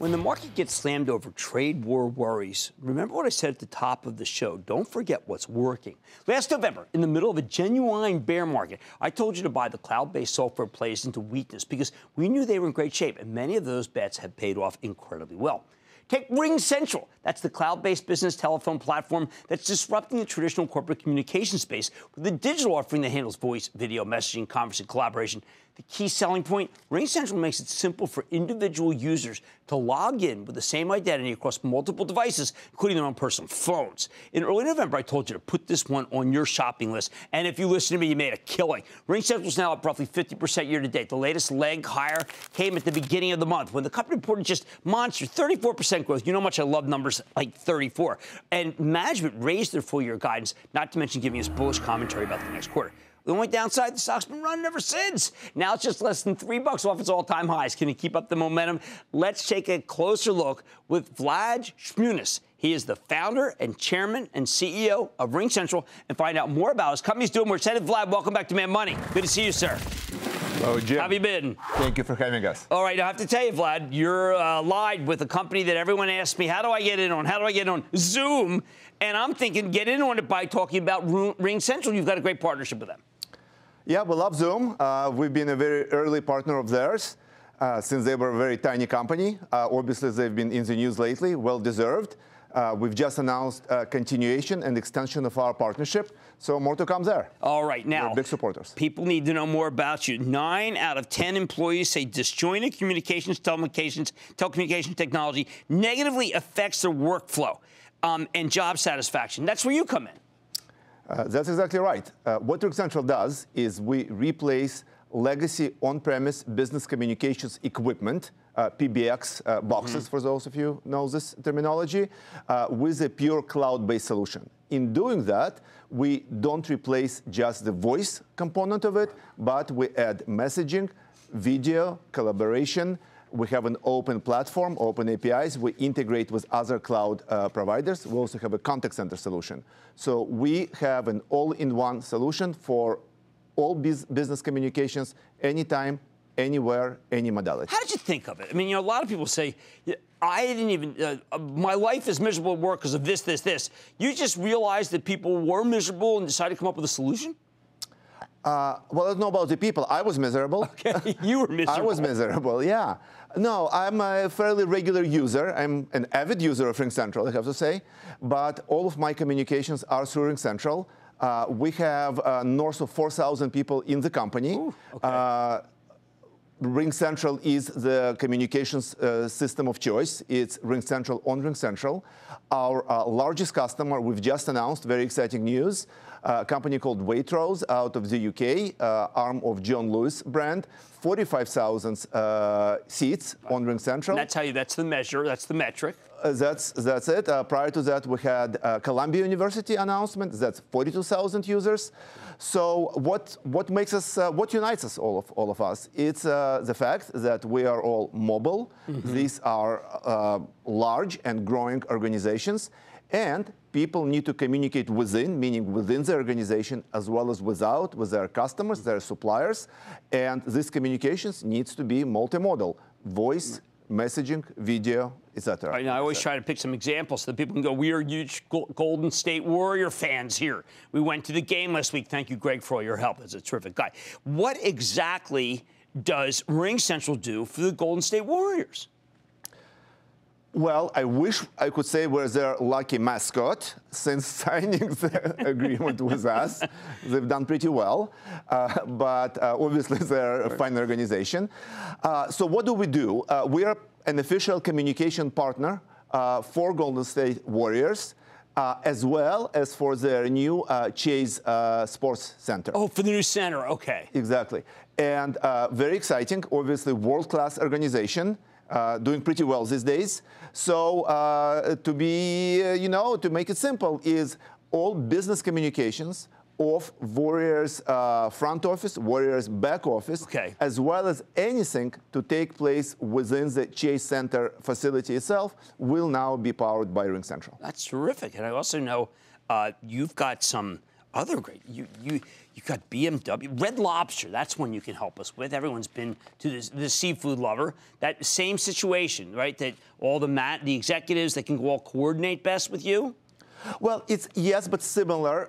When the market gets slammed over trade war worries, remember what I said at the top of the show. Don't forget what's working. Last November, in the middle of a genuine bear market, I told you to buy the cloud-based software plays into weakness because we knew they were in great shape, and many of those bets have paid off incredibly well. Take RingCentral. That's the cloud-based business telephone platform that's disrupting the traditional corporate communication space with a digital offering that handles voice, video, messaging, conferencing, collaboration. The key selling point, RingCentral makes it simple for individual users to log in with the same identity across multiple devices, including their own personal phones. In early November, I told you to put this one on your shopping list, and if you listen to me, you made a killing. RingCentral is now up roughly 50% year-to-date. The latest leg higher came at the beginning of the month when the company reported just monster 34% growth. You know how much I love numbers like 34. And management raised their full-year guidance, not to mention giving us bullish commentary about the next quarter. The only downside, the stock's been running ever since. Now it's just less than $3 off its all-time highs. Can it keep up the momentum? Let's take a closer look with Vlad Shmunis. He is the founder and chairman and CEO of RingCentral, and find out more about his company's doing. We're excited. Vlad, welcome back to Mad Money. Good to see you, sir. Hello, Jim. How have you been? Thank you for having us. All right, I have to tell you, Vlad, you're live with a company that everyone asks me, how do I get in on? How do I get on? Zoom. And I'm thinking, get in on it by talking about RingCentral. You've got a great partnership with them. Yeah, we love Zoom. We've been a very early partner of theirs since they were a very tiny company. Obviously, they've been in the news lately, well-deserved. We've just announced continuation and extension of our partnership, so more to come there. All right, now, we're big supporters. People need to know more about you. 9 out of 10 employees say disjointed telecommunications technology negatively affects their workflow and job satisfaction. That's where you come in. That's exactly right. What RingCentral does is we replace legacy on-premise business communications equipment, PBX boxes, for those of you who know this terminology, with a pure cloud-based solution. In doing that, we don't replace just the voice component of it, but we add messaging, video, collaboration. We have an open platform, open APIs. We integrate with other cloud providers. We also have a contact center solution. So we have an all-in-one solution for all business communications, anytime, anywhere, any modality. How did you think of it? I mean, you know, a lot of people say, I didn't even, my life is miserable at work because of this, this, this. You just realized that people were miserable and decided to come up with a solution? Well, I don't know about the people. I was miserable. Okay, you were miserable. I was miserable, yeah. No, I'm a fairly regular user. I'm an avid user of RingCentral, I have to say. But all of my communications are through RingCentral. We have north of 4,000 people in the company. Ooh, okay. RingCentral is the communications system of choice. It's RingCentral on RingCentral. Our largest customer, we've just announced, very exciting news, a company called Waitrose out of the UK, arm of John Lewis brand, 45,000 seats on RingCentral. And that's how you, that's the measure, that's the metric. That's it. Prior to that, we had Columbia University announcement. That's 42,000 users. So what makes us, what unites us, all of us? It's the fact that we are all mobile. Mm-hmm. These are large and growing organizations, and people need to communicate within, meaning within the organization, as well as without, with their customers, their suppliers. And this communications needs to be multimodal: voice, messaging, video, etc. Right, now, I always try to pick some examples so that people can go, we are huge Golden State Warrior fans here. We went to the game last week. Thank you, Greg, for all your help. As a terrific guy. What exactly does RingCentral do for the Golden State Warriors? Well, I wish I could say we're their lucky mascot. Since signing the agreement with us, they've done pretty well. But obviously, they're a fine organization. So what do? We are an official communication partner for Golden State Warriors, as well as for their new Chase Sports Center. Oh, for the new center, okay. Exactly. And very exciting, obviously, world-class organization. Doing pretty well these days. So to make it simple, is all business communications of Warriors front office, Warriors back office, okay, as well as anything to take place within the Chase Center facility itself, will now be powered by RingCentral. That's terrific. And I also know you've got some Other great. You got BMW, Red Lobster. That's one you can help us with. Everyone's been to the seafood lover. That same situation, right? That all the executives that can all coordinate best with you. Well, it's yes, but similar.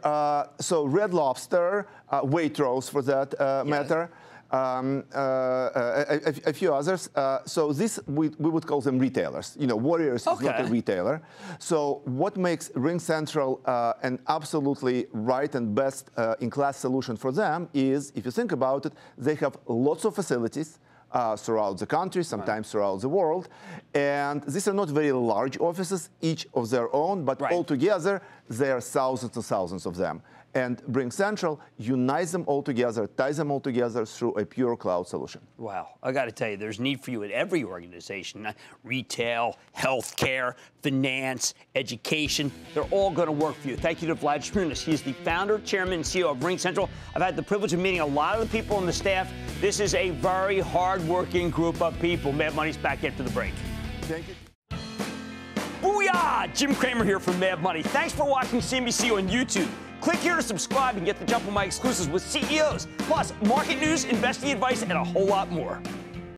So Red Lobster, Waitrose for that matter. A few others. So this, we would call them retailers. You know, Warriors is not a retailer. So what makes RingCentral an absolutely right and best in-class solution for them is, if you think about it, they have lots of facilities throughout the country, sometimes throughout the world. And these are not very large offices, each of their own, but altogether, there are thousands and thousands of them. And RingCentral unites them all together, ties them all together through a pure cloud solution. Wow. I got to tell you, there's need for you at every organization. Retail, healthcare, finance, education. They're all going to work for you. Thank you to Vlad Shmunis. He's the founder, chairman, and CEO of RingCentral. I've had the privilege of meeting a lot of the people on the staff. This is a very hard-working group of people. Mad Money's back after the break. Thank you. Booyah! Jim Cramer here from Mad Money. Thanks for watching CNBC on YouTube. Click here to subscribe and get the jump on my exclusives with CEOs, plus market news, investing advice, and a whole lot more.